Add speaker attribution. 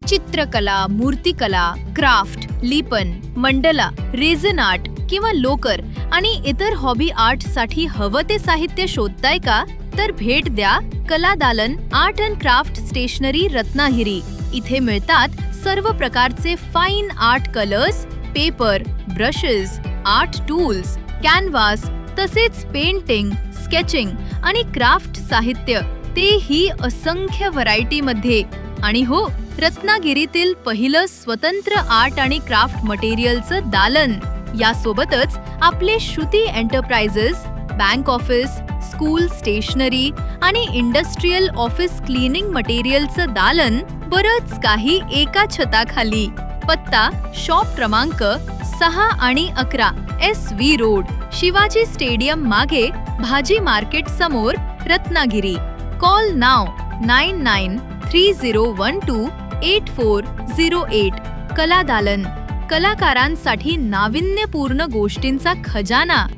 Speaker 1: चित्रकला, मूर्तिकला, क्राफ्ट, लिपन, मंडला, reason art किंवा लोकर आणि इतर हॉबी आर्ट साठी हवं ते साहित्य शोधताय का? तर भेट द्या Kala Dalan art and craft stationery Ratnagiri. इथे मिळतात सर्व प्रकारचे fine art colours, paper, brushes, art tools, canvas, तसेच पेंटिंग, स्केचिंग आणि क्राफ्ट साहित्य, तेही असंख्य व्हरायटी मध्ये. आणि हो, रत्नागिरीतील पहिलं स्वतंत्र आर्ट आणि क्राफ्ट मटेरियलचं दालन. यासोबतच आपले Shruti enterprises, bank office, school stationery आणि इंडस्ट्रियल ऑफिस क्लीनिंग मटेरियलचं दालन, बरंच काही एका छताखाली. पत्ता शॉप क्रमांक 6 आणि 11 SV रोड, शिवाजी स्टेडियम मागे, भाजी मार्केट समोर, रत्नागिरी. कॉल नाव 9930128408. कला दालन, कलाकारांसाठी नाविन्यपूर्ण गोष्टींचा खजाना.